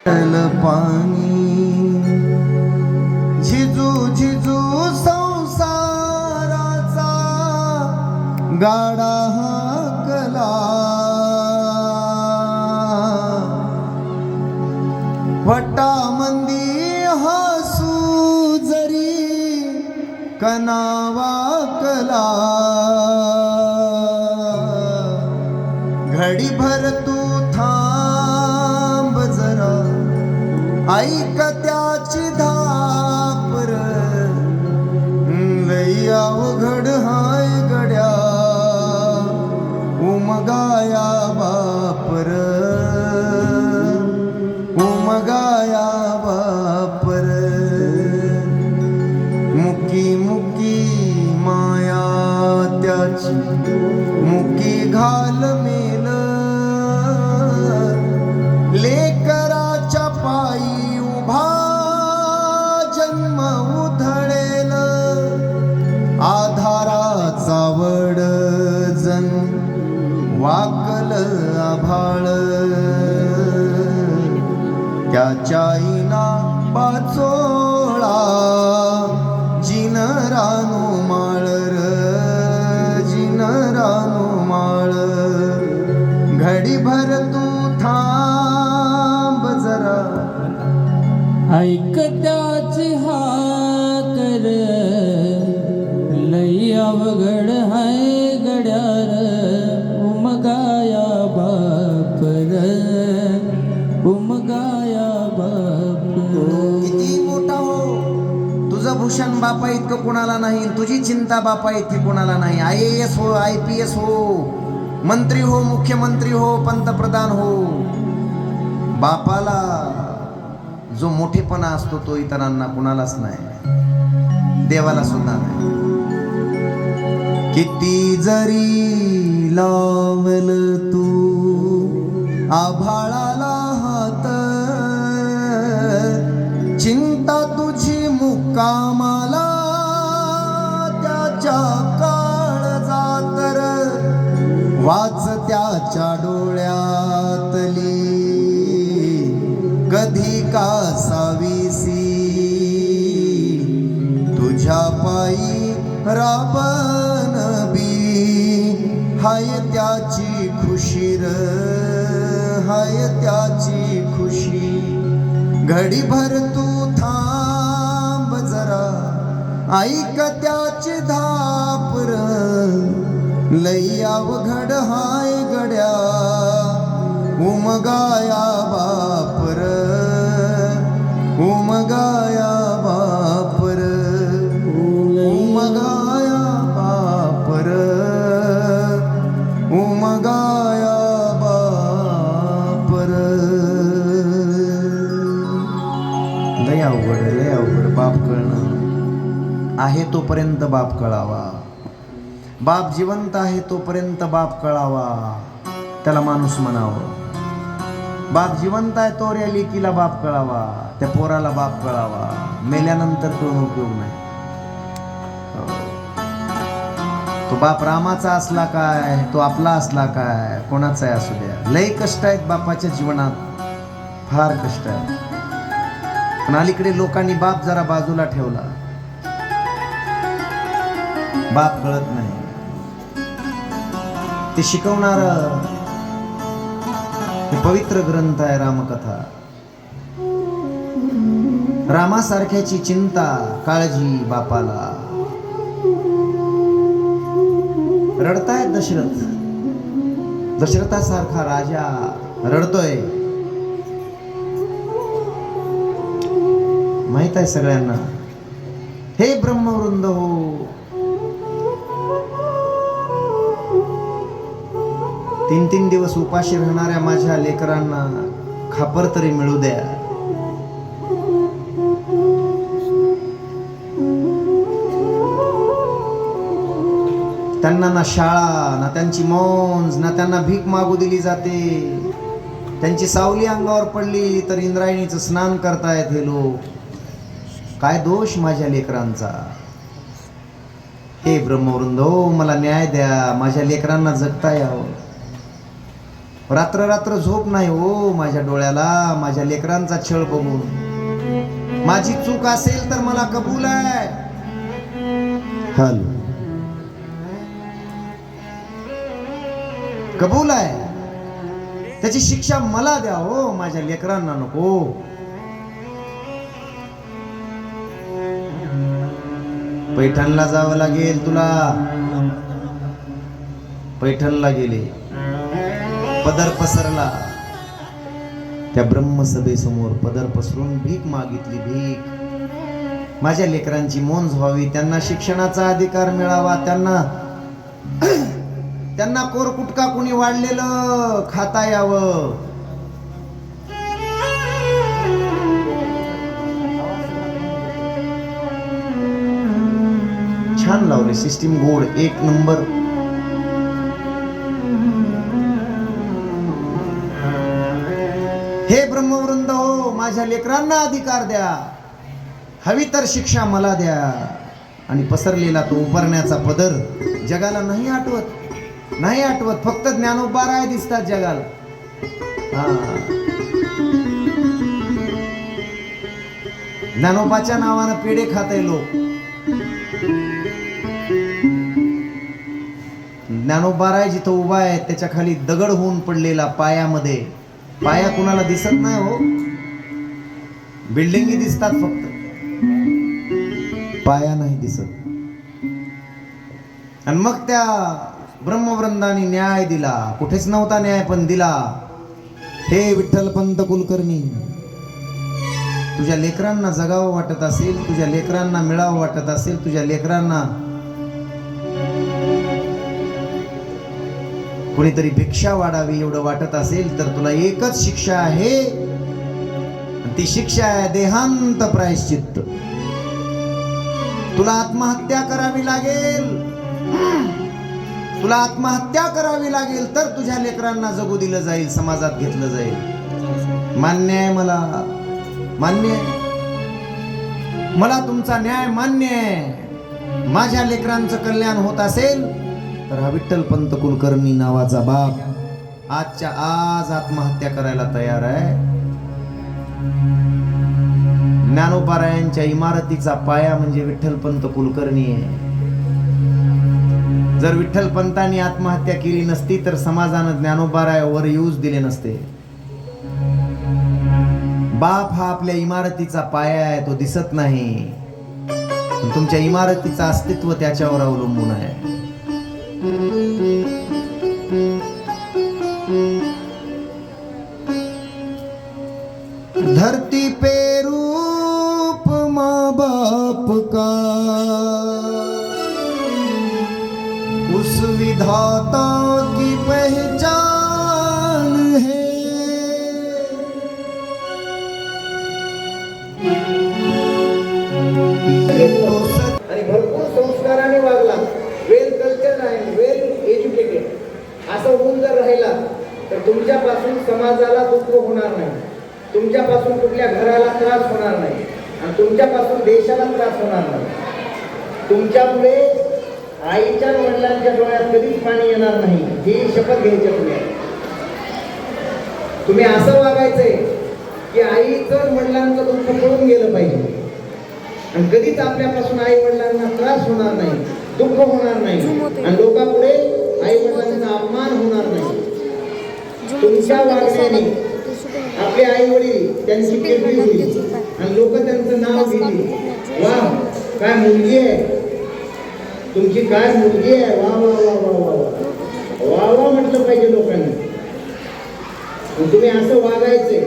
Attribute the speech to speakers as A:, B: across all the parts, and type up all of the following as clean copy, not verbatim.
A: पाणी झिजू झिजू संसाराचा गाडा हाकला वटामंदी हसू जरी कनावाकला घडीभर तू थांब जरा ऐक त्याची धापर लई अवघड हाय गड्या उमगाया बापर उमगाया बापर मुकी मुकी माया त्याची मुकी घाल मेल लेकराच्या पायी उभा जन्म उधळेल आधाराचा वड जण वाकल आभाळ त्याच्या इना पाचोळा जिन रानू माळ जिन रानू माळ घडीभर तू थांब जरा
B: ऐक त्याची हाकर लई अवघड हाय गड्यार उमगाया बापर उमगाया बापर
A: किती मोठा हो तुझं भूषण बापा इतकं कोणाला नाही तुझी चिंता बापा इतकी कोणाला नाही IAS हो IPS हो मंत्री हो मुख्यमंत्री हो पंतप्रधान हो बापाला जो मोठेपणा असतो तो इतरांना कुणालाच नाही देवाला सुद्धा नाही किती जरी लावल तू आभाळाला हात चिंता तुझी मुक्कामाला त्याच्या काळजातर वाच त्याच्या डोळ्यातली कधी का साविसी तुझ्या पायी राबन बी हाय त्याची खुशी र हाय त्याची खुशी घडीभर तू थांब जरा ऐक त्याची धापर लई अवघड हाय गड्या उमगाया बापर उमगाया बापर उमगाया बापर उमगाया बापर लय अवघड बाप कळणं आहे तोपर्यंत बाप कळावा बाप जिवंत आहे तोपर्यंत बाप कळावा त्याला माणूस म्हणावं बाप जिवंत आहे तो रे लेकीला बाप कळावा त्या पोराला बाप कळावा मेल्यानंतर तो उपयोग नाही तो बाप रामाचा असला काय तो आपला असला काय कोणाचा आहे असू द्या लय कष्ट आहेत बापाच्या जीवनात फार कष्ट आहे पण अलीकडे लोकांनी बाप जरा बाजूला ठेवला बाप कळत नाही ते शिकवणार पवित्र ग्रंथ आहे रामकथा रामासारख्याची चिंता काळजी बापाला रडतायत दशरथासारखा राजा रडतोय माहित आहे सगळ्यांना हे ब्रह्मवृंद हो तीन दिवस उपाशी राहणाऱ्या माझ्या लेकरांना खापर तरी मिळू द्या त्यांना ना शाळा ना त्यांची मौज ना त्यांना भीक मागू दिली जाते त्यांची सावली अंगावर पडली तर इंद्रायणीचं स्नान करतायत हे लोक काय दोष माझ्या लेकरांचा हे ब्रह्मवृंद हो मला न्याय द्या माझ्या लेकरांना जगता यावं रात्र रात्र झोप नाही हो माझ्या डोळ्याला, माझ्या लेकरांचा छळ बघून. माझी चूक असेल तर मला कबूल आहे. हॅलो, कबूल आहे. त्याची शिक्षा मला द्या हो, माझ्या लेकरांना नको. पैठणला जावं लागेल तुला. पैठणला गेले, पदर पसरला. त्या ब्रह्मसभेसमोर पदर पसरून भीक मागितली. भीक, माझ्या लेकरांची मोंज व्हावी, त्यांना शिक्षणाचा अधिकार मिळावा, त्यांना कोरकुटका कुणी वाढलेलं खाता यावं. छान लावले, सिस्टीम गोड, एक नंबर. हे ब्रह्मवृंद हो, माझ्या लेकरांना अधिकार द्या, हवी तर शिक्षा मला द्या. आणि पसरलेला तो उपरण्याचा पदर जगाला नाही आठवत, फक्त ज्ञानोबा राय दिसतात जगाला. ज्ञानोबाच्या नावानं पेढे खाते लोक. ज्ञानोबा राय जिथं उभा आहे त्याच्या खाली दगड होऊन पडलेला पायामध्ये. पाया कुणाला दिसत नाही हो, बिल्डिंगी दिसतात फक्त, पाया नाही दिसत. आणि मग त्या ब्रह्मवृंदाने न्याय दिला. कुठेच नव्हता न्याय, पण दिला. हे विठ्ठलपंत कुलकर्णी, तुझ्या लेकरांना जगावं वाटत असेल, तुझ्या लेकरांना मिळावं वाटत असेल, तुझ्या लेकरांना कोणीतरी भिक्षा वाढावी एवढं वाटत असेल, तर तुला एकच शिक्षा आहे. ती शिक्षा आहे देहांत प्रायश्चित्त. तुला आत्महत्या करावी लागेल, तुला आत्महत्या करावी लागेल, तर तुझ्या लेकरांना जगू दिलं जाईल, समाजात घेतलं जाईल. मान्य आहे मला, मान्य आहे मला, तुमचा न्याय मान्य आहे. माझ्या लेकरांचं कल्याण होत असेल तर हा विठ्ठलपंत कुलकर्णी नावाचा बाप आजच्या आज आत्महत्या करायला तयार आहे. ज्ञानोबारायांच्या इमारतीचा पाया म्हणजे विठ्ठलपंत कुलकर्णी आहे. जर विठ्ठलपंतांनी आत्महत्या केली नसती तर समाजानं ज्ञानोबारायावर यूज दिले नसते. बाप हा आपल्या इमारतीचा पाया आहे, तो दिसत नाही, पण तुमच्या इमारतीचं अस्तित्व त्याच्यावर अवलंबून आहे. धरती पे रूप माँ बाप का, उस विधाता की पहचान है. आणि भरपूर संस्काराने वागला, वेल कल्चर आहे, वेल एज्युकेटेड असं होऊन जर राहिला तर तुमच्यापासून समाजाला दुःख होणार नाही, तुमच्यापासून कुठल्या घराला त्रास होणार नाही, आणि तुमच्यापासून देशाला त्रास होणार नाही. तुमच्यामुळे आईच्या वडिलांच्या डोळ्यात कधीच पाणी येणार नाही, ही शपथ घ्यायची तुम्ही असं वागायचंय की आईचं वडिलांचं दुःख पळून गेलं पाहिजे, आणि कधीच आपल्यापासून आई वडिलांना त्रास होणार नाही, दुःख होणार नाही, आणि लोकांपुढे आई वडिलांचा अपमान होणार नाही. तुमच्या वागण्याने आपले आई वडील त्यांची कीर्ती होईल आणि लोक त्यांचं नाव घेतील. वा काय मुलगी आहे तुमची, काय मुलगी आहे, वा वा वा वा वा वा वा म्हटलं पाहिजे लोकांनी. तुम्ही असं वागायचंय,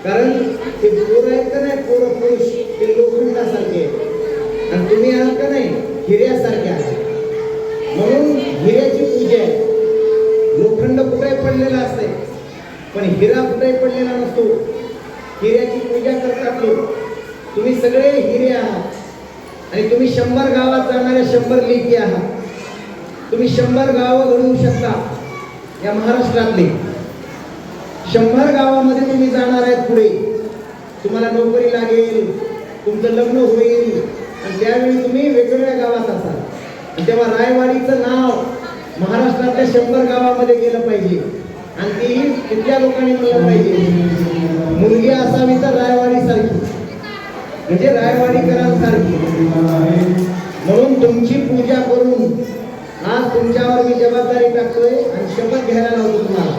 A: कारण ते पोरं आहेत का नाही, पोरं पुरुष ते लोखंडासारखे आणि तुम्ही आहात का नाही हिऱ्यासारख्या. म्हणून हिऱ्याची पूजा आहे. लोखंड कुठे पडलेला असते पण हिरा कुठे पडलेला नसतो. हिऱ्याची पूजा करतात लोक. तुम्ही सगळे हिरे आहात आणि तुम्ही 100 गावात जाणाऱ्या 100 लेकी आहात. तुम्ही 100 गावं घडवू शकता या महाराष्ट्रातले. 100 गावामध्ये तुम्ही जाणार आहेत पुढे, तुम्हाला नोकरी लागेल, तुमचं लग्न होईल आणि त्यावेळी तुम्ही वेगवेगळ्या गावात असाल. तेव्हा रायवाडीचं नाव महाराष्ट्रातल्या 100 गावामध्ये गेलं पाहिजे. आणि ती तिथल्या लोकांनी मला पाहिजे. मुलगी असावी तर रायवाडी सारखी, म्हणजे रायवाडीकरांसारखी. म्हणून तुमची पूजा करून आज तुमच्यावर मी जबाबदारी टाकतोय आणि शपथ घ्यायला लावतो तुम्हाला.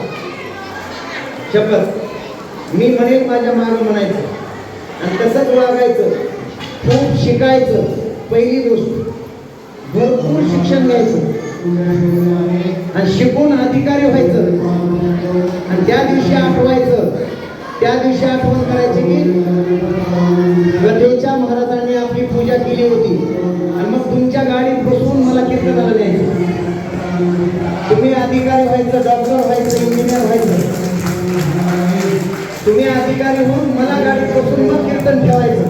A: शपथ मी म्हणेल माझ्या मागं म्हणायचं आणि तसंच वागायचं. खूप शिकायचं. पहिली गोष्ट भरपूर शिक्षण घ्यायचं आणि शिकून अधिकारी व्हायचं. आणि त्या दिवशी आठवायचं, त्या दिवशी आठवण करायची की गदेच्या महाराजांनी आपली पूजा केली होती. आणि मग तुमच्या गाडीत बसवून मला कीर्तनाला द्यायचं. तुम्ही अधिकारी व्हायचं, डॉक्टर व्हायचं, इंजिनियर व्हायचं. तुम्ही अधिकारी होऊन मला गाडीत बसून मग कीर्तन ठेवायचं.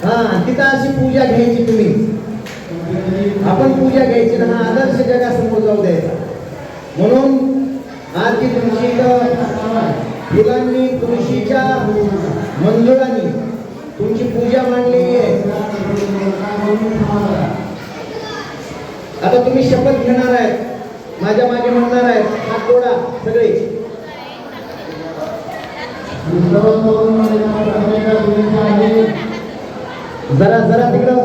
A: हा, तिथं अशी पूजा घ्यायची तुम्ही. आपण पूजा घ्यायची ना, हा आदर्श जगासमोर जाऊ द्यायचा. म्हणून आज ती तुमची फुलांनी, तुळशीच्या मंजुळांनी तुमची पूजा मांडलेली आहे. आता तुम्ही शपथ घेणार आहेत, माझ्या मागे म्हणणार आहेत, हात जोडा सगळे. जरा जरा तिकडं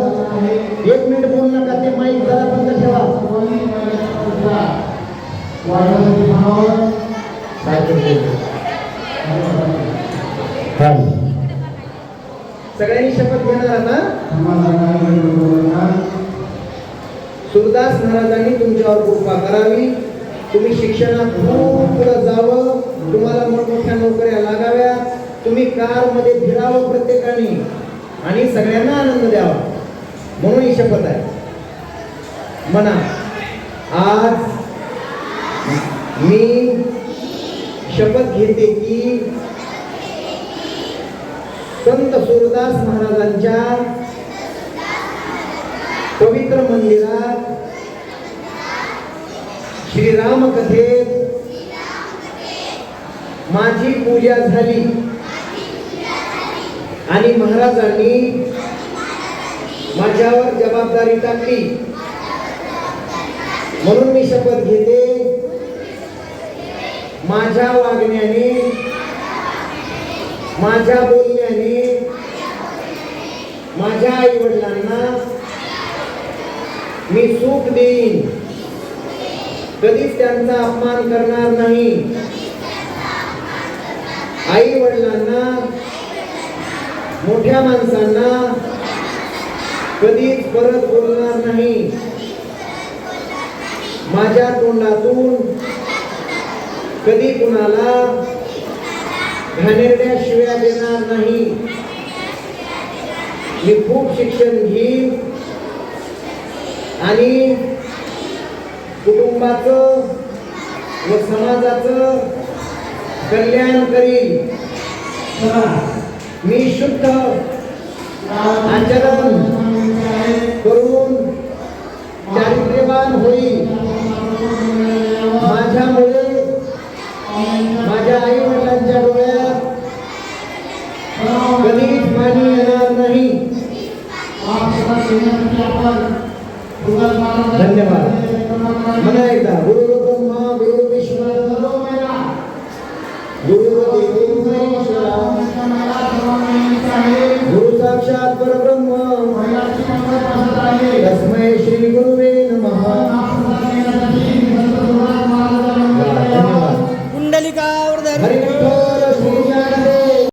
A: 1 मिनिट बोलू नका, ते माईक जरा बंद ठेवा. सगळ्यांनी शपथ घेणार ना. सुरदास महाराजांनी तुमच्यावर कृपा करावी. तुम्ही शिक्षणात खूप पुढे जावं, तुम्हाला मोठमोठ्या नोकऱ्या लागाव्या, तुम्ही कारमध्ये फिरावं प्रत्येकाने आणि सगळ्यांना आनंद द्यावा, म्हणून ही शपथ आहे. म्हणा, आज मी शपथ घेते की संत सूरदास महाराजांच्या पवित्र मंदिरात श्रीराम कथेत माझी पूजा झाली आणि महाराजांनी माझ्यावर जबाबदारी टाकली. म्हणून मी शपथ घेते, माझ्या वागण्याने, माझ्या बोलण्याने माझ्या आई वडिलांना मी सुख देईन, कधीच त्यांचा अपमान करणार नाही. आई वडिलांना, मोठ्या माणसांना कधीच परत बोलणार नाही. माझ्या तोंडातून कधी कुणाला घाणेरड्या शिव्या देणार नाही. मी खूप शिक्षण घेईन आणि कुटुंबाचं व समाजाचं कल्याण करीन. मी शुद्ध आचरण करून चारित्र्यवान होईल. माझ्यामुळे माझ्या आई वडिलांच्या डोळ्यात कधीच पाणी येणार नाही. धन्यवाद. म्हणा एकदा, गुरु ब्रह्मा गुरु विष्णू गुरु देव